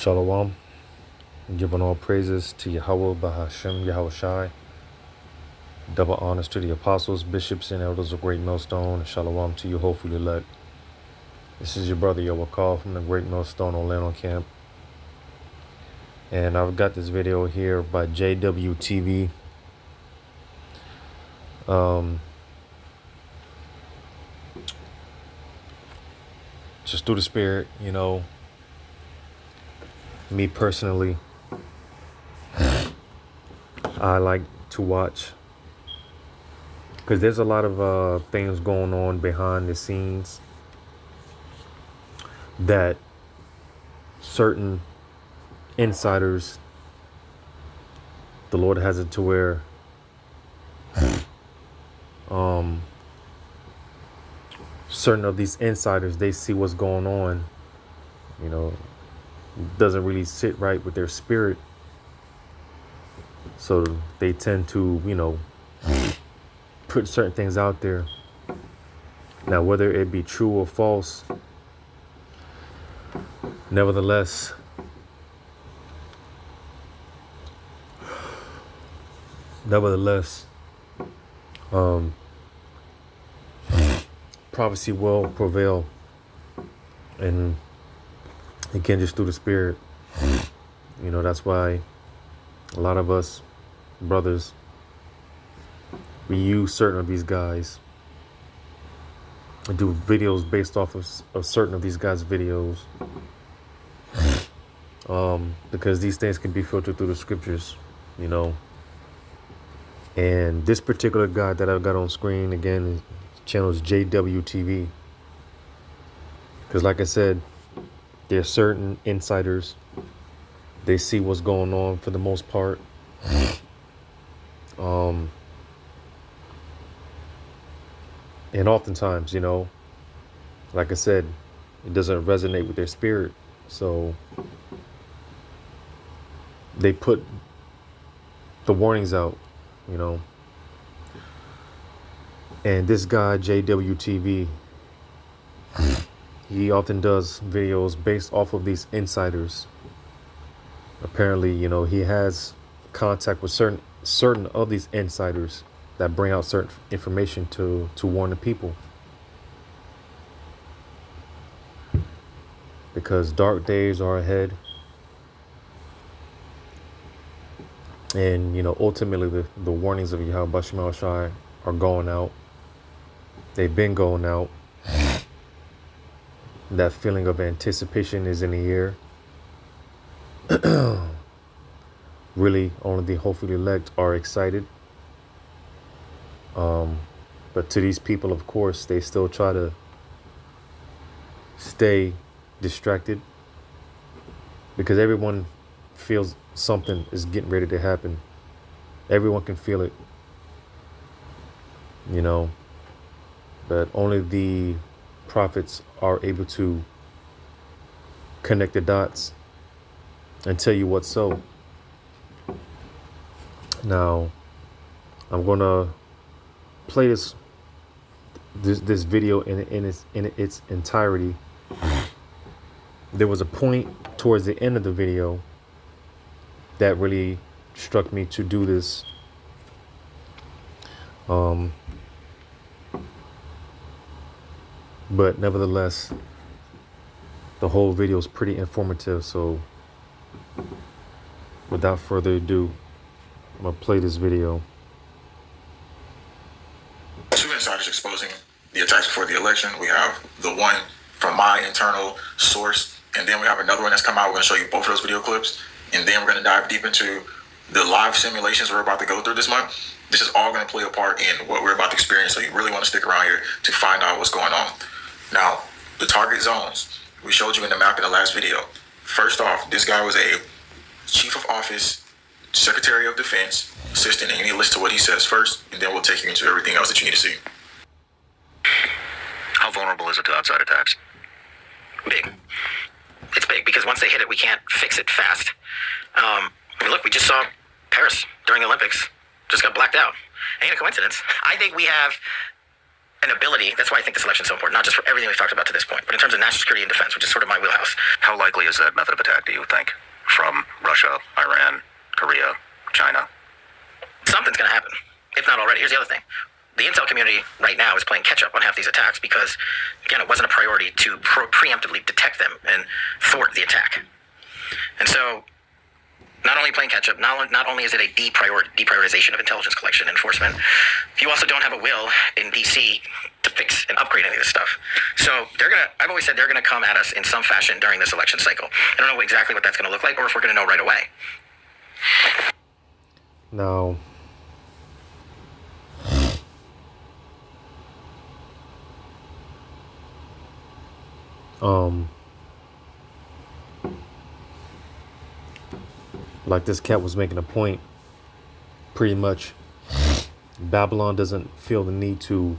Shalom. Giving all praises to Yahweh Bahashem Yahweh Shai. Double honors to the apostles, bishops, and elders of Great Millstone. Shalom to you, hopefully elect. This is your brother Yahweh from the Great Millstone Orlando camp. And I've got this video here by JWTV. Just through the spirit, me personally, I like to watch because there's a lot of things going on behind the scenes that certain insiders, the Lord has it to where certain of these insiders, they see what's going on, doesn't really sit right with their spirit. So they tend to, put certain things out there. Now, whether it be true or false, nevertheless, prophecy will prevail. And again, just through the spirit, that's why a lot of us brothers, we use certain of these guys and do videos based off of certain of these guys' videos, because these things can be filtered through the scriptures, And this particular guy that I've got on screen, again, his channel is JWTV. Because like I said, there are certain insiders. They see what's going on for the most part. And oftentimes, like I said, it doesn't resonate with their spirit. So they put the warnings out, And this guy, JWTV, he often does videos based off of these insiders. Apparently, he has contact with certain of these insiders that bring out certain information to warn the people. Because dark days are ahead. And, ultimately the warnings of Yahweh Shema Shai are going out. They've been going out. That feeling of anticipation is in the air. Really, only the hopefully elect are excited. But to these people, of course, they still try to stay distracted because everyone feels something is getting ready to happen. Everyone can feel it, but only the prophets are able to connect the dots and tell you what's so. Now, I'm gonna play this video in its entirety. There was a point towards the end of the video that really struck me to do this. But nevertheless, the whole video is pretty informative. So without further ado, I'm gonna play this video. Two insiders exposing the attacks before the election. We have the one from my internal source, and then we have another one that's come out. We're going to show you both of those video clips, and then we're going to dive deep into the live simulations we're about to go through this month. This is all going to play a part in what we're about to experience, so you really want to stick around here to find out what's going on. Now, the target zones, we showed you in the map in the last video. First off, this guy was a chief of office, secretary of defense, assistant, and you need to listen to what he says first, and then we'll take you into everything else that you need to see. How vulnerable is it to outside attacks? Big. It's big because once they hit it, we can't fix it fast. Look, we just saw Paris during the Olympics. Just got blacked out. Ain't a coincidence. I think we have an ability. That's why I think this election is so important, not just for everything we've talked about to this point, but in terms of national security and defense, which is sort of my wheelhouse. How likely is that method of attack, do you think, from Russia, Iran, Korea, China? Something's going to happen, if not already. Here's the other thing. The intel community right now is playing catch up on half these attacks because, again, it wasn't a priority to preemptively detect them and thwart the attack. And so, not only playing catch up, not only is it a deprioritization of intelligence collection and enforcement, you also don't have a will in DC to fix and upgrade any of this stuff. So I've always said they're gonna come at us in some fashion during this election cycle. I don't know exactly what that's gonna look like or if we're gonna know right away. Now, like this cat was making a point, pretty much Babylon doesn't feel the need to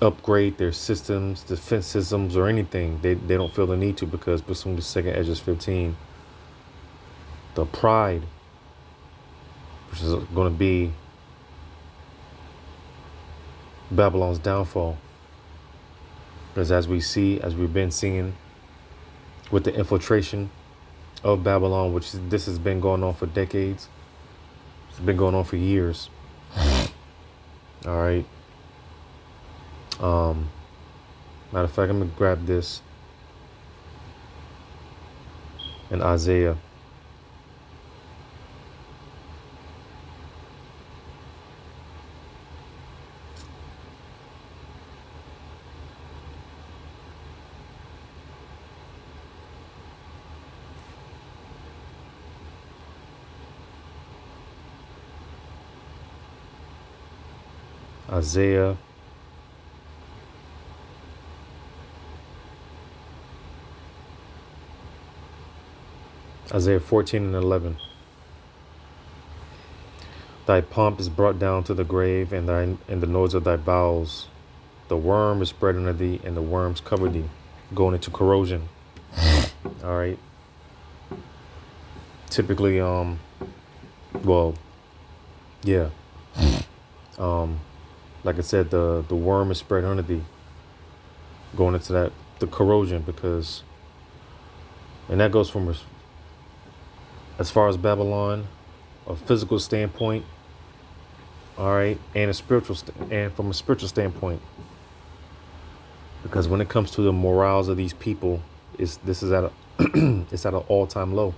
upgrade their systems, defense systems, or anything. They don't feel the need to, because pursuing the second Edges 15, the pride, which is going to be Babylon's downfall. Because as we've been seeing with the infiltration of Babylon, which this has been going on for decades. It's been going on for years. All right. Matter of fact, I'm gonna grab this in Isaiah. Isaiah 14 and 11. Thy pomp is brought down to the grave, and the noise of thy bowels. The worm is spread under thee, and the worms cover thee, going into corrosion. All right. Typically, well, yeah. Like I said, the worm is spread under thee, going into the corrosion, because, and that goes from, as far as Babylon, a physical standpoint, all right, and from a spiritual standpoint, because when it comes to the morals of these people, this is at it's at an all-time low.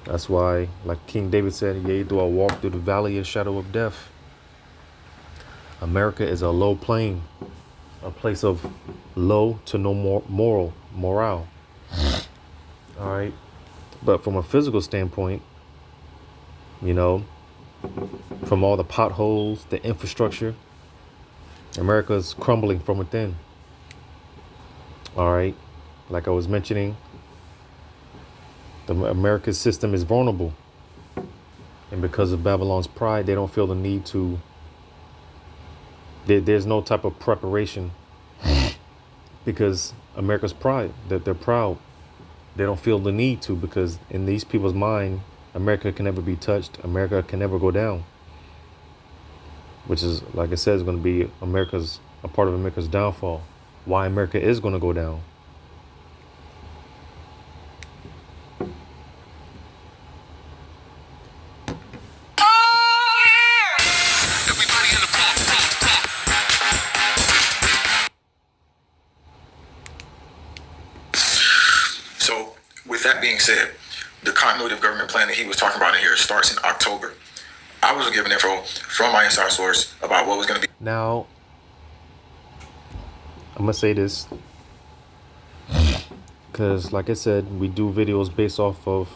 That's why, like King David said, yea, though I walk through the valley of shadow of death, America is a low plane, a place of low to no more morale. All right. But from a physical standpoint, you know, from all the potholes, the infrastructure, America's crumbling from within. All right. Like I was mentioning, America's system is vulnerable. And because of Babylon's pride, they don't feel the need to. There's no type of preparation, because America's pride, that they're proud. They don't feel the need to, because in these people's mind, America can never be touched. America can never go down, which is, like I said, is going to be a part of America's downfall. Why America is going to go down. So, with that being said, the continuity of government plan that he was talking about in here starts in October. I was given info from my inside source about what was going to be. Now, I'm going to say this, because like I said, we do videos based off of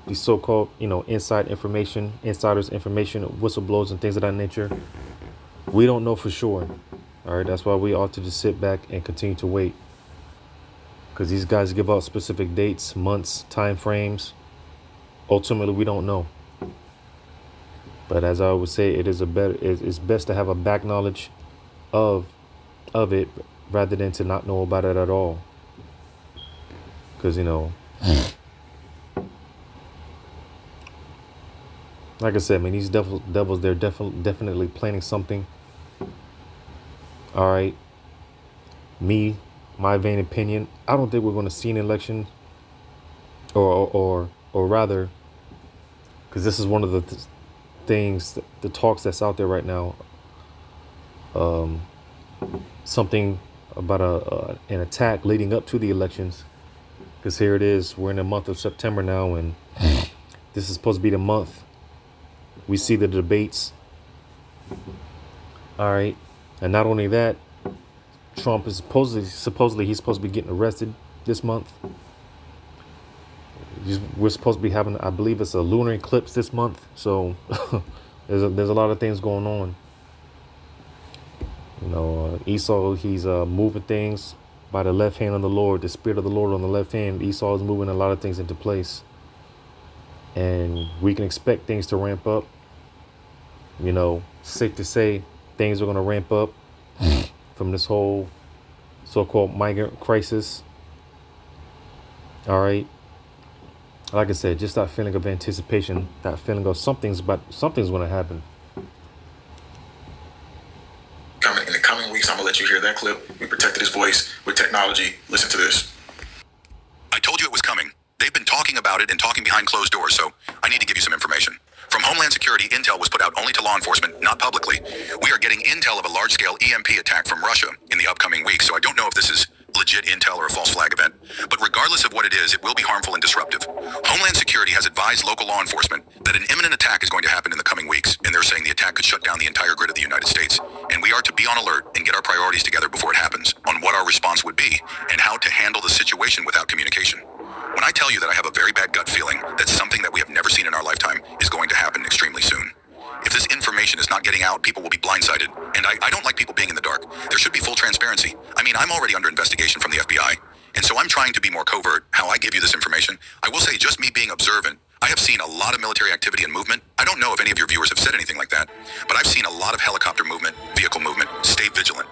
the so-called, inside information, insiders information, whistleblowers and things of that nature. We don't know for sure. All right. That's why we ought to just sit back and continue to wait, because these guys give out specific dates, months, time frames. Ultimately, we don't know. But as I always say, it's best to have a back knowledge of it rather than to not know about it at all. Because, like I said, these devils, they're definitely planning something. All right. My vain opinion, I don't think we're going to see an election, or rather, because this is one of the things, the talks that's out there right now. Something about an attack leading up to the elections. Because here it is, we're in the month of September now, and this is supposed to be the month we see the debates. All right. And not only that, Trump is supposedly he's supposed to be getting arrested this month. We're supposed to be having, I believe it's a lunar eclipse this month. So there's a lot of things going on. You know, Esau, he's moving things by the left hand of the Lord, the Spirit of the Lord on the left hand. Esau is moving a lot of things into place. And we can expect things to ramp up. You know, safe to say things are going to ramp up from this whole so-called migrant crisis. All right. Like I said, just that feeling of anticipation, that feeling of something's going to happen. In the coming weeks, I'm going to let you hear that clip. We protected his voice with technology. Listen to this. I told you it was coming. They've been talking about it and talking behind closed doors, so I need to give you some information. From Homeland Security, intel was put out only to law enforcement, not publicly. We are getting intel of a large-scale EMP attack from Russia in the upcoming weeks, so I don't know if this is legit intel or a false flag event. But regardless of what it is, it will be harmful and disruptive. Homeland Security has advised local law enforcement that an imminent attack is going to happen in the coming weeks, and they're saying the attack could shut down the entire grid of the United States. And we are to be on alert and get our priorities together before it happens on what our response would be and how to handle the situation without communication. When I tell you that I have a very bad gut feeling that something that we have never seen in our lifetime is going to happen extremely soon. If this information is not getting out, people will be blindsided. And I don't like people being in the dark. There should be full transparency. I mean, I'm already under investigation from the FBI. And so I'm trying to be more covert how I give you this information. I will say, just me being observant, I have seen a lot of military activity and movement. I don't know if any of your viewers have said anything like that, but I've seen a lot of helicopter movement, vehicle movement. Stay vigilant.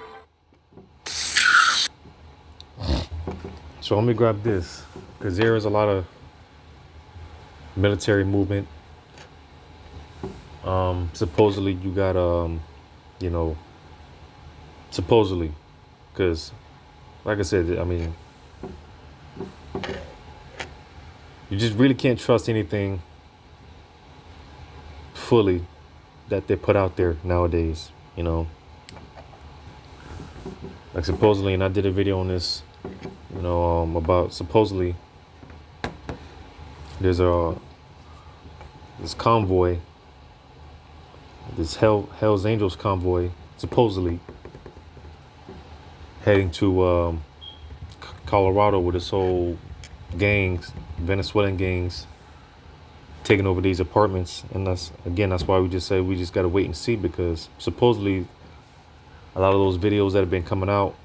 So let me grab this, because there is a lot of military movement. Supposedly you got, you know, supposedly, because like I said, I mean, you just really can't trust anything fully that they put out there nowadays, you know. Like supposedly, and I did a video on this, you know, about supposedly there's this convoy, this Hell's Angels convoy, supposedly heading to Colorado with this whole gangs, Venezuelan gangs, taking over these apartments. And that's why we just say we just got to wait and see, because supposedly a lot of those videos that have been coming out,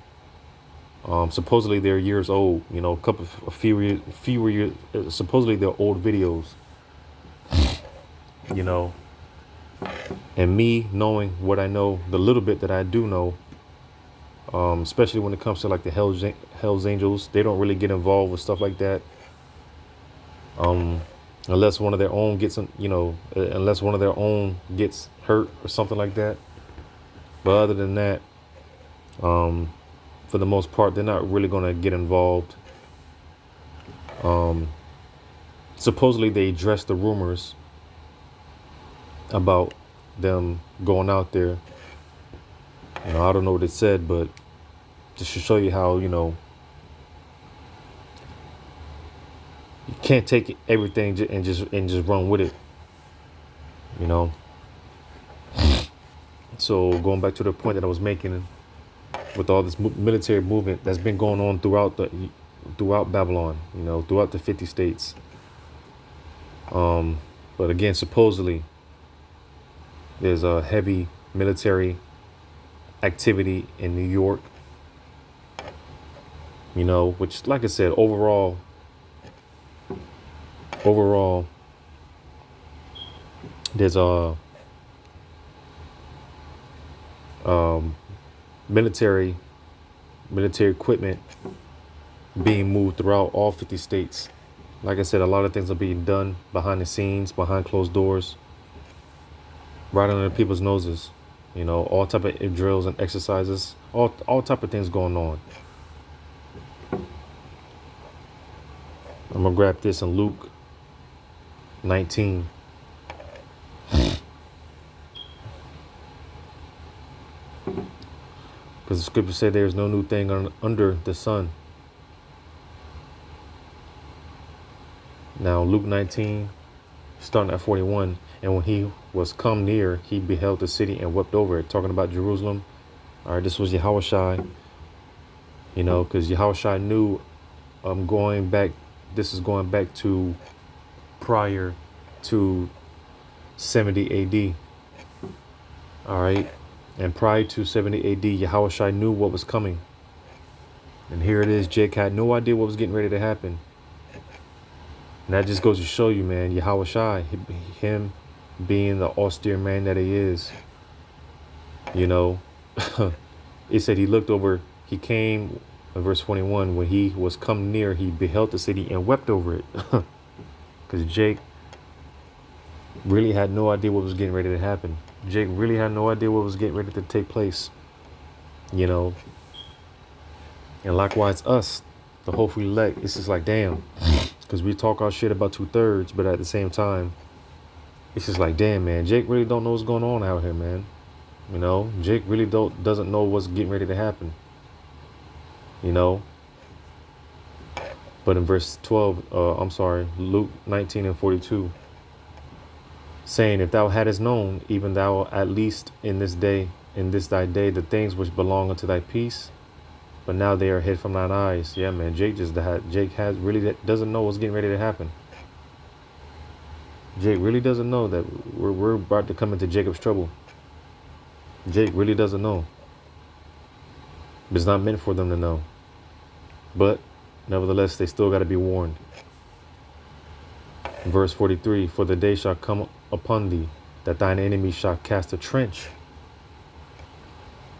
supposedly they're years old, you know, a few years, supposedly they're old videos, you know. And me knowing what I know, the little bit that I do know, especially when it comes to like the Hell's Angels, they don't really get involved with stuff like that, unless one of their own gets, you know, unless one of their own gets hurt or something like that. But other than that, for the most part, they're not really going to get involved. Supposedly they addressed the rumors about them going out there. You know, I don't know what it said, but just to show you how, you know, you can't take everything and just run with it, you know. So going back to the point that I was making, with all this military movement that's been going on throughout Babylon, you know, throughout the 50 states. But again, supposedly there's a heavy military activity in New York, you know, which, like I said, overall, there's a military equipment being moved throughout all 50 states. Like I said, a lot of things are being done behind the scenes, behind closed doors, right under people's noses. You know, all type of drills and exercises, all type of things going on. I'm gonna grab this in Luke 19. Because the scripture said there is no new thing under the sun. Now, Luke 19, starting at 41. And when he was come near, he beheld the city and wept over it. Talking about Jerusalem. All right, this was Yahushua. You know, because Yahushua knew going back, this is going back to prior to 70 AD. All right. And prior to 70 AD, Yahushua knew what was coming. And here it is. Jake had no idea what was getting ready to happen. And that just goes to show you, man, Yahushua, him being the austere man that he is, you know, it said he looked over, he came, in verse 21, when he was come near, he beheld the city and wept over it. Because Jake really had no idea what was getting ready to happen. Jake really had no idea what was getting ready to take place, you know. And likewise us, the hopeful elect, it's just like, damn. Because we talk our shit about 2/3, but at the same time, it's just like, damn, man, Jake really don't know what's going on out here, man. You know, Jake really doesn't know what's getting ready to happen. You know. But in verse 12, Luke 19 and 42, saying, if thou hadst known, even thou at least in this thy day, the things which belong unto thy peace, but now they are hid from thine eyes. Yeah, man, Jake really doesn't know what's getting ready to happen. Jake really doesn't know that we're about to come into Jacob's trouble. Jake really doesn't know. It's not meant for them to know. But nevertheless, they still got to be warned. Verse 43, for the day shall come upon thee, that thine enemy shall cast a trench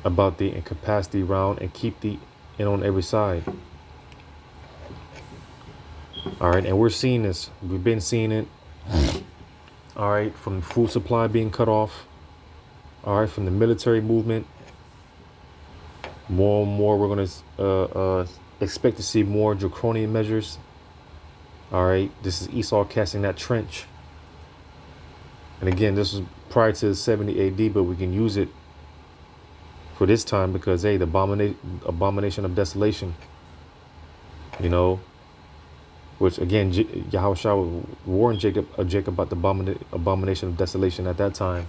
about thee and compass thee round and keep thee in on every side. All right, and we're seeing this. We've been seeing it. All right, from food supply being cut off. All right, from the military movement. More and more, we're going to expect to see more draconian measures. All right, this is Esau casting that trench. And again, this was prior to 70 AD, but we can use it for this time because, hey, the abomination of desolation, you know, which again, Yahushua warned Jacob about the abomination of desolation at that time.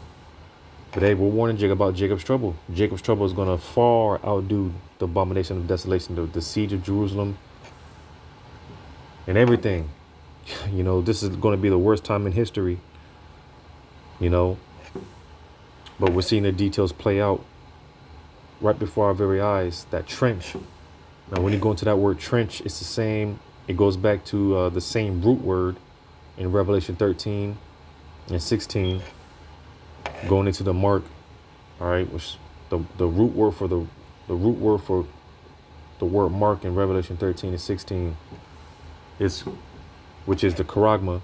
But hey, we're warning Jacob about Jacob's trouble. Jacob's trouble is going to far outdo the abomination of desolation, the siege of Jerusalem and everything. You know, this is going to be the worst time in history, you know, but we're seeing the details play out right before our very eyes. That trench. Now, when you go into that word trench, it's the same. It goes back to the same root word in Revelation 13 and 16, going into the mark. All right, which the root word for the root word for the word mark in Revelation 13 and 16 is, which is the charagma.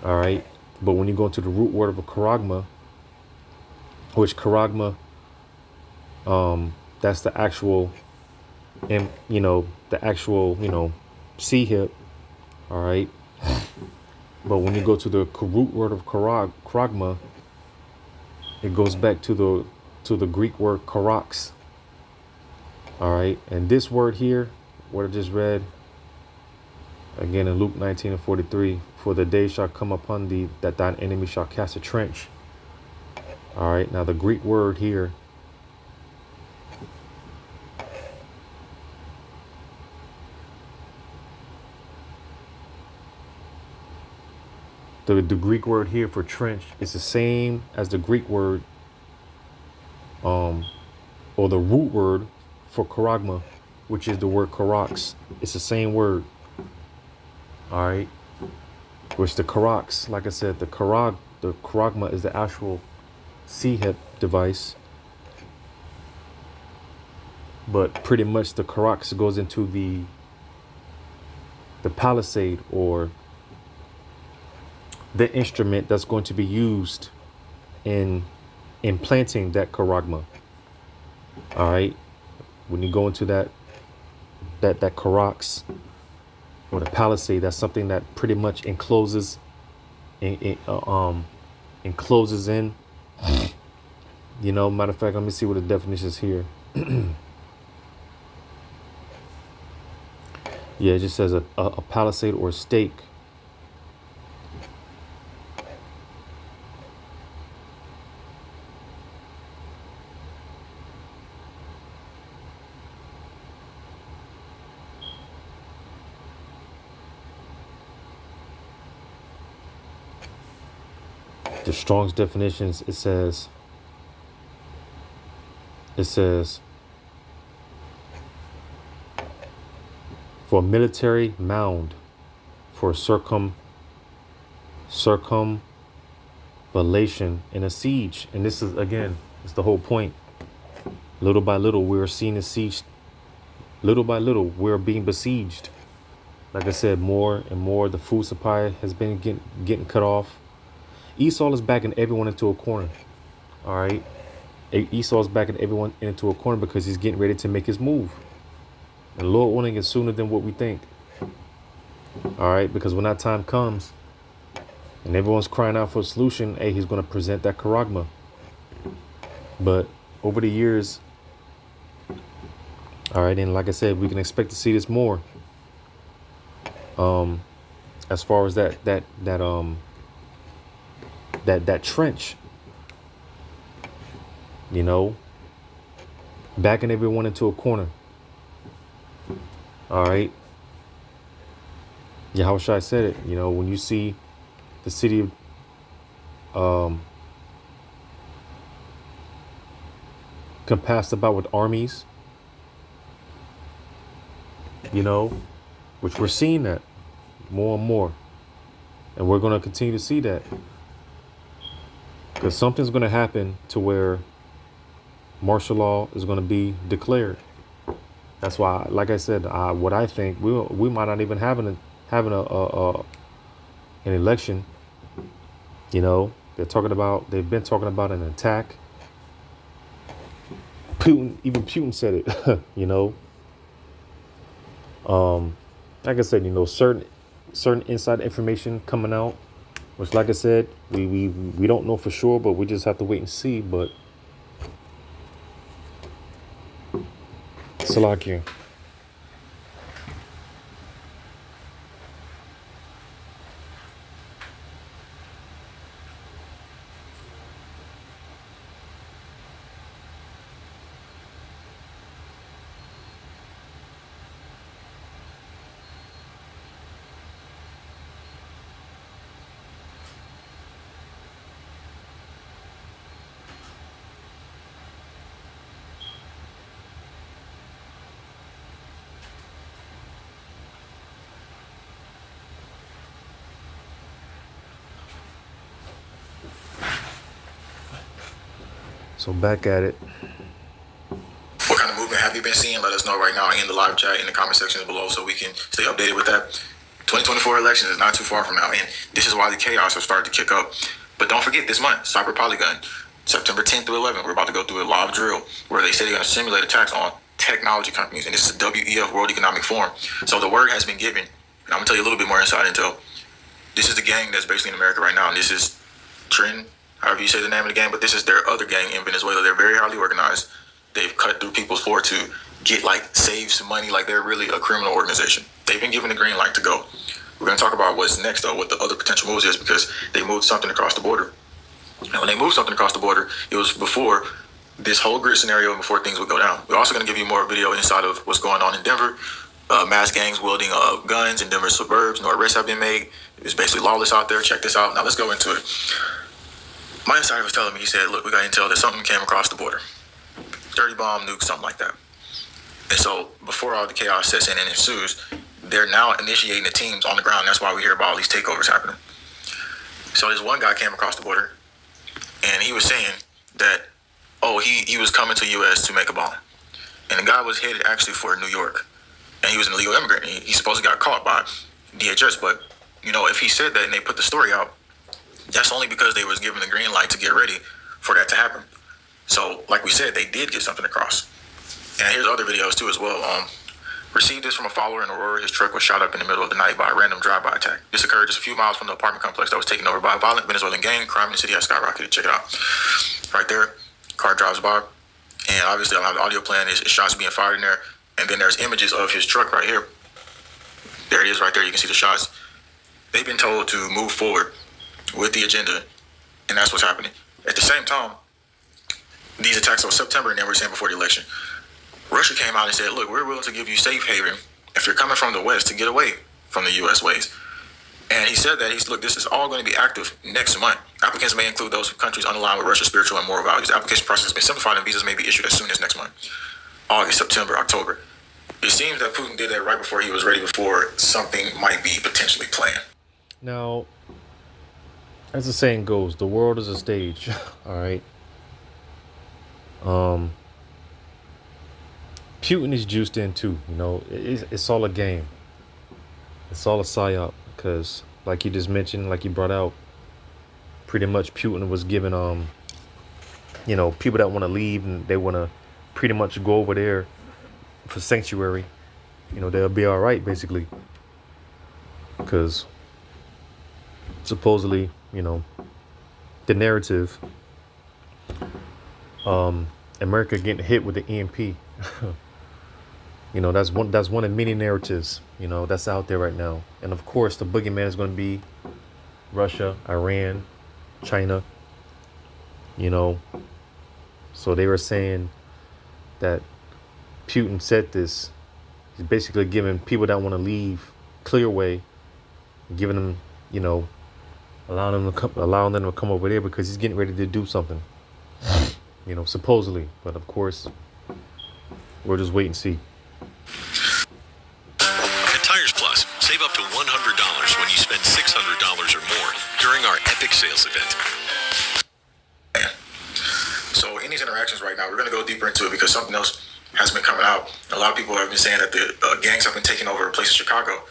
All right, but when you go into the root word of a charagma, which charagma, that's the actual, and the actual, C hip. All right. But when you go to the root word of charagma, it goes back to the Greek word charax. All right. And this word here, what I just read, again in Luke 19 and 43, for the day shall come upon thee that thine enemy shall cast a trench. All right. Now the Greek word here, the Greek word here for trench is the same as the Greek word, or the root word for charagma, which is the word charax. It's the same word. All right. Which the charax, like I said, the charagma is the actual C-hip device. But pretty much the charax goes into the palisade, or the instrument that's going to be used in implanting that charagma. All right. When you go into that Karax or the palisade, that's something that pretty much encloses encloses in. You know, matter of fact, let me see what the definition is here. Yeah, it just says a palisade or stake. The Strong's definitions, it says for a military mound for circumvallation in a siege. And this is, again, it's the whole point. Little by little, we're seeing a siege. Little by little, we're being besieged. Like I said, more and more, the food supply has been getting cut off. Esau is backing everyone into a corner. All right. Esau is backing everyone into a corner because he's getting ready to make his move. And Lord willing, it's sooner than what we think. All right. Because when that time comes and everyone's crying out for a solution, hey, he's going to present that charagma. But over the years, all right. And like I said, we can expect to see this more. As far as that trench, you know, backing everyone into a corner. All right. Yahushua said it, you know, when you see the city compassed about with armies, you know, which we're seeing that more and more. And we're going to continue to see that. Because something's going to happen to where martial law is going to be declared. That's why, like I said, what I think, we might not even having an election. You know, they've been talking about an attack. Putin said it, you know. Like I said, you know, certain inside information coming out, which, like I said, we don't know for sure, but we just have to wait and see. But Salakia. So back at it. What kind of movement have you been seeing? Let us know right now in the live chat, in the comment section below, so we can stay updated with that. 2024 elections is not too far from now, and this is why the chaos has started to kick up. But don't forget, this month, Cyber Polygon, September 10th through 11th, we're about to go through a live drill where they say they're going to simulate attacks on technology companies, and this is the WEF, World Economic Forum. So the word has been given, and I'm going to tell you a little bit more inside intel. This is the gang that's basically in America right now, and this is Trin, however you say the name of the gang, but this is their other gang in Venezuela. They're very highly organized. They've cut through people's floor to get, save some money. They're really a criminal organization. They've been given the green light to go. We're going to talk about what's next, though, what the other potential moves is, because they moved something across the border. And when they moved something across the border, it was before this whole grid scenario, before things would go down. We're also going to give you more video inside of what's going on in Denver. Mass gangs wielding guns in Denver suburbs. No arrests have been made. It's basically lawless out there. Check this out. Now let's go into it. My insider was telling me, he said, look, we got intel that something came across the border. Dirty bomb, nuke, something like that. And so before all the chaos sets in and ensues, they're now initiating the teams on the ground. That's why we hear about all these takeovers happening. So this one guy came across the border, and he was saying that, he was coming to U.S. to make a bomb. And the guy was headed actually for New York. And he was an illegal immigrant. He supposedly got caught by DHS. But, if he said that and they put the story out, that's only because they was given the green light to get ready for that to happen. So, like we said, they did get something across. And here's other videos too as well. Received this from a follower in Aurora. His truck was shot up in the middle of the night by a random drive-by attack. This occurred just a few miles from the apartment complex that was taken over by a violent Venezuelan gang. Crime in the city has skyrocketed. Check it out. Right there, car drives by. And obviously, I'll have the audio playing. Is shots being fired in there. And then there's images of his truck right here. There it is right there. You can see the shots. They've been told to move forward with the agenda. And that's what's happening. At the same time, these attacks were September, and then we're saying before the election. Russia came out and said, look, we're willing to give you safe haven if you're coming from the West to get away from the U.S. ways. And he said that, look, this is all going to be active next month. Applicants may include those countries unaligned with Russia's spiritual and moral values. The application process has been simplified and visas may be issued as soon as next month. August, September, October. It seems that Putin did that right before he was ready, before something might be potentially planned. Now, as the saying goes, the world is a stage. All right. Putin is juiced in too. You know, it's all a game. It's all a psyop because, like you just mentioned, like you brought out, pretty much Putin was giving you know, people that want to leave and they want to pretty much go over there for sanctuary. You know, they'll be all right basically because supposedly, you know, the narrative, America getting hit with the EMP. You know, that's one of many narratives, you know, that's out there right now. And of course, the boogeyman is going to be Russia, Iran, China, you know. So they were saying that Putin said this. He's basically giving people that want to leave clear way, giving them, you know, allowing them to come over there because he's getting ready to do something, you know, supposedly. But of course, we'll just wait and see. At Tires Plus, save up to $100 when you spend $600 or more during our epic sales event. So in these interactions right now, we're going to go deeper into it because something else has been coming out. A lot of people have been saying that the gangs have been taking over a place in Chicago.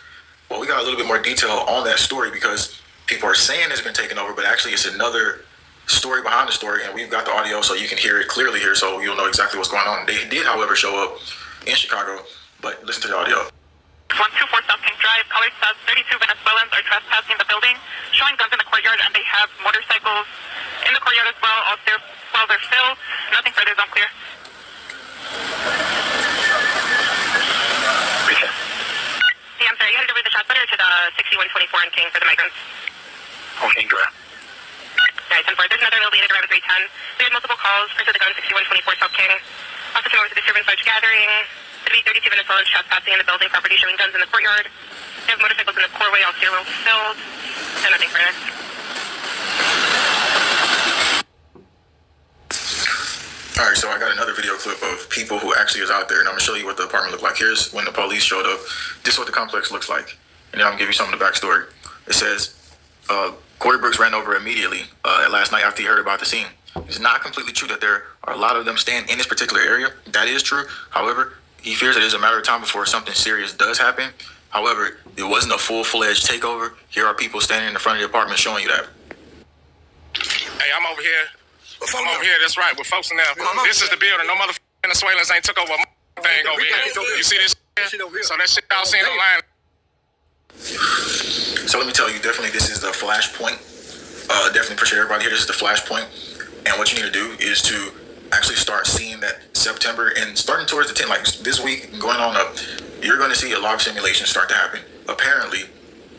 Well, we got a little bit more detail on that story because people are saying it's been taken over, but actually it's another story behind the story, and we've got the audio so you can hear it clearly here, so you'll know exactly what's going on. They did, however, show up in Chicago, but listen to the audio. 124 South King Drive, caller says 32 Venezuelans are trespassing the building, showing guns in the courtyard, and they have motorcycles in the courtyard as well. While they're filled, nothing further is unclear. Yeah, I'm sorry, you headed over to the shot better to the 6124 in King for the migrants. Okay, great. Alright, 10-4. There's another little leader driver 310. We had multiple calls for the gun 6124 South King. Also came over to the servants large gathering. To be 32 Venezuelans trespassing in the building property, showing guns in the courtyard. They have motorcycles in the coreway, all zero filled. And nothing further. Alright, so I got another video clip of people who actually is out there, and I'm going to show you what the apartment looked like. Here's when the police showed up. This is what the complex looks like. And then I'm going to give you some of the backstory. It says, Corey Brooks ran over immediately last night after he heard about the scene. It's not completely true that there are a lot of them staying in this particular area. That is true. However, he fears that it's a matter of time before something serious does happen. However, it wasn't a full-fledged takeover. Here are people standing in the front of the apartment showing you that. Hey, I'm over here. I'm over here, that's right, with folks in there. This is the building. No motherfucking Venezuelans ain't took over a thing over here. You see this shit? So that shit y'all seen online. So let me tell you, definitely this is the flashpoint. Definitely appreciate everybody here. This is the flashpoint. And what you need to do is to actually start seeing that September and starting towards the 10th, like this week going on up, you're going to see a lot of simulations start to happen. Apparently,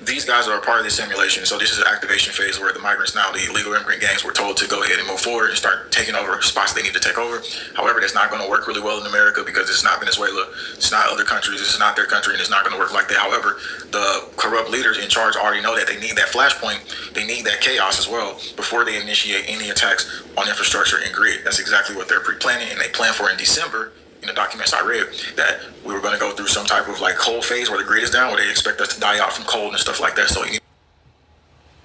these guys are a part of this simulation. So this is an activation phase where the migrants now, the illegal immigrant gangs, were told to go ahead and move forward and start taking over spots they need to take over. However, that's not going to work really well in America because it's not Venezuela. It's not other countries. It's not their country, and it's not going to work like that. However, the corrupt leaders in charge already know that they need that flashpoint. They need that chaos as well before they initiate any attacks on infrastructure and grid. That's exactly what they're pre-planning, and they plan for in December. In the documents I read, that we were going to go through some type of like cold phase where the grid is down, where they expect us to die out from cold and stuff like that. So you need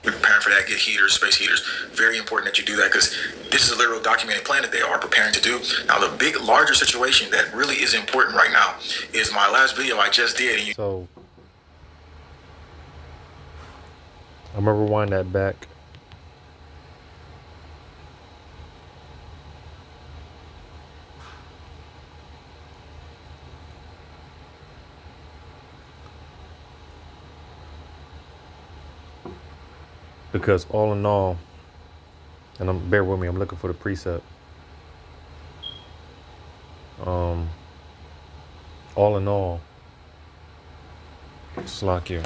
to be preparing for that, get heaters, space heaters. Very important that you do that because this is a literal documented plan that they are preparing to do. Now, the big, larger situation that really is important right now is my last video I just did. And So I'm gonna rewind that back. Because all in all, and bear with me, I'm looking for the precept. All in all, Slakia.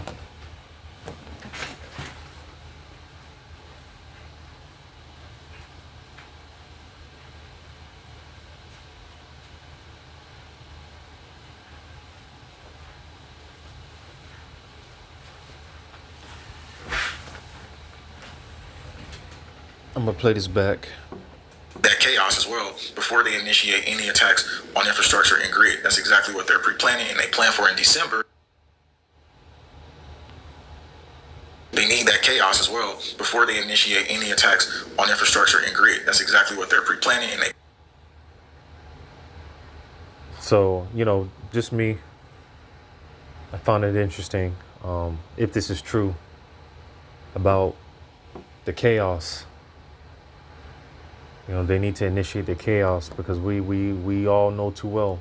I'm gonna play this back. That chaos as well before they initiate any attacks on infrastructure and grid. That's exactly what they're pre-planning, and they plan for in December. They need that chaos as well before they initiate any attacks on infrastructure and grid. That's exactly what they're pre-planning, and they. So, just me, I found it interesting. If this is true about the chaos, they need to initiate the chaos, because we all know too well,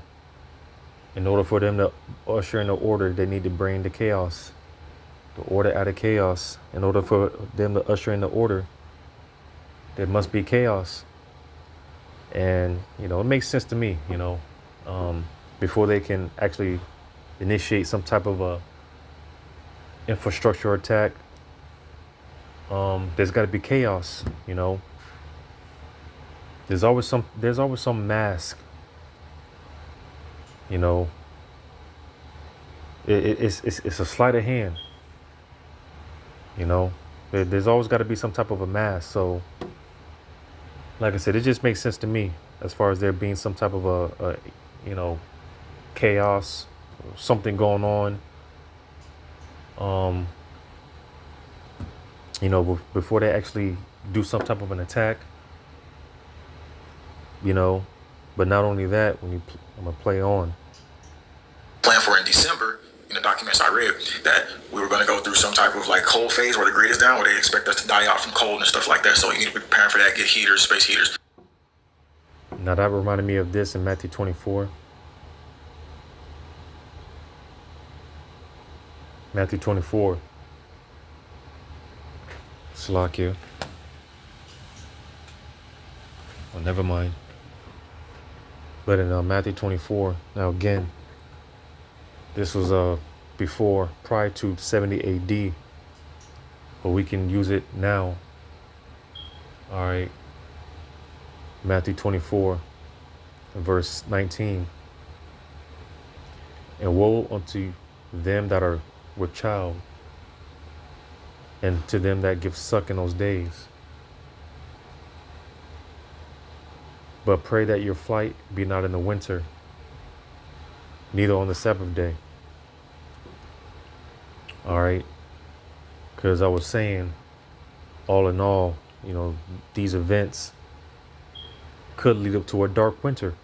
in order for them to usher in the order, they need to bring the chaos, the order out of chaos. In order for them to usher in the order, there must be chaos. And, it makes sense to me, before they can actually initiate some type of a infrastructure attack, there's got to be chaos. There's always some mask. It's a sleight of hand. There's always got to be some type of a mask. So, like I said, it just makes sense to me as far as there being some type of a chaos, something going on. Before they actually do some type of an attack. But not only that, I'm gonna play on. Plan for in December, in the documents I read, that we were going to go through some type of like cold phase where the grid is down, where they expect us to die out from cold and stuff like that. So you need to be preparing for that. Get heaters, space heaters. Now that reminded me of this in Matthew 24. Matthew 24. Salakia. Well, never mind. But in Matthew 24, now again, this was prior to 70 AD, but we can use it now. All right. Matthew 24, verse 19. And woe unto them that are with child, and to them that give suck in those days. But pray that your flight be not in the winter, neither on the Sabbath day. All right. Because I was saying, all in all, these events could lead up to a dark winter.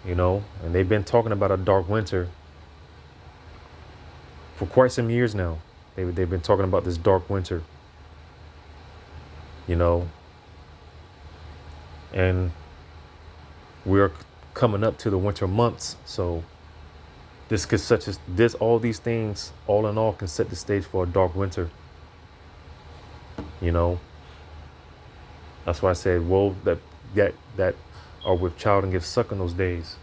And they've been talking about a dark winter for quite some years now. They've been talking about this dark winter. And we're coming up to the winter months, so all these things, all in all, can set the stage for a dark winter. That's why I said, woe that are with child and give suck in those days.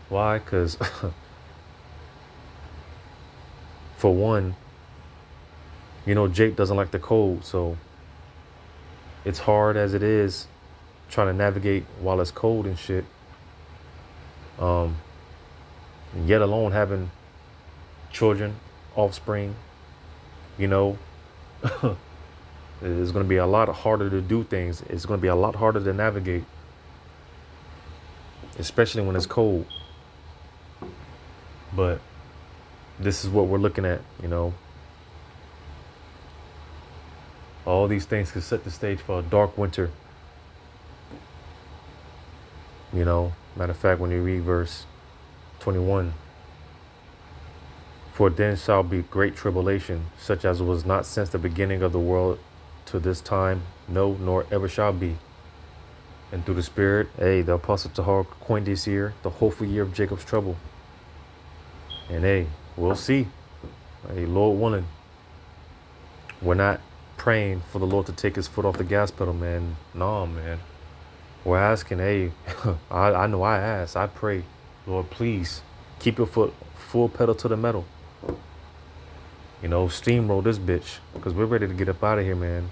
Why? Because for one, Jake doesn't like the cold, so it's hard as it is trying to navigate while it's cold and shit. Yet alone having children, offspring, it's going to be a lot harder to do things. It's going to be a lot harder to navigate, especially when it's cold. But this is what we're looking at, All these things could set the stage for a dark winter. Matter of fact, when you read verse 21, for then shall be great tribulation, such as was not since the beginning of the world to this time, no, nor ever shall be. And through the Spirit, the Apostle Tahar coined this year the hopeful year of Jacob's trouble. And we'll see. Lord willing, We're not praying for the Lord to take his foot off the gas pedal, man. No, man. We're asking, hey, I know I ask, I pray, Lord, please keep your foot full pedal to the metal. You know, steamroll this bitch, because we're ready to get up out of here, man.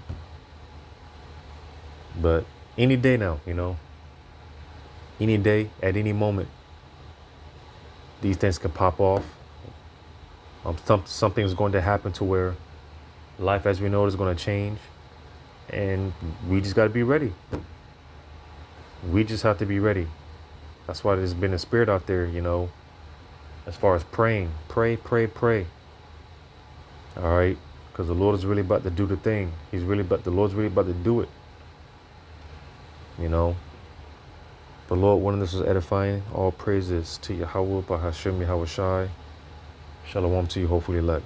But any day now, you know, any day, at any moment, these things can pop off. Something's going to happen to where life as we know it is going to change. And we just got to be ready. We just have to be ready. That's why there's been a spirit out there, you know, as far as praying. Pray, pray, pray. All right? Because the Lord is really about to do the thing. The Lord's really about to do it. You know? But Lord, one of this was edifying. All praises to Yahweh, Bahashem, Yahweh Shai. Shalom to you, hopefully elect.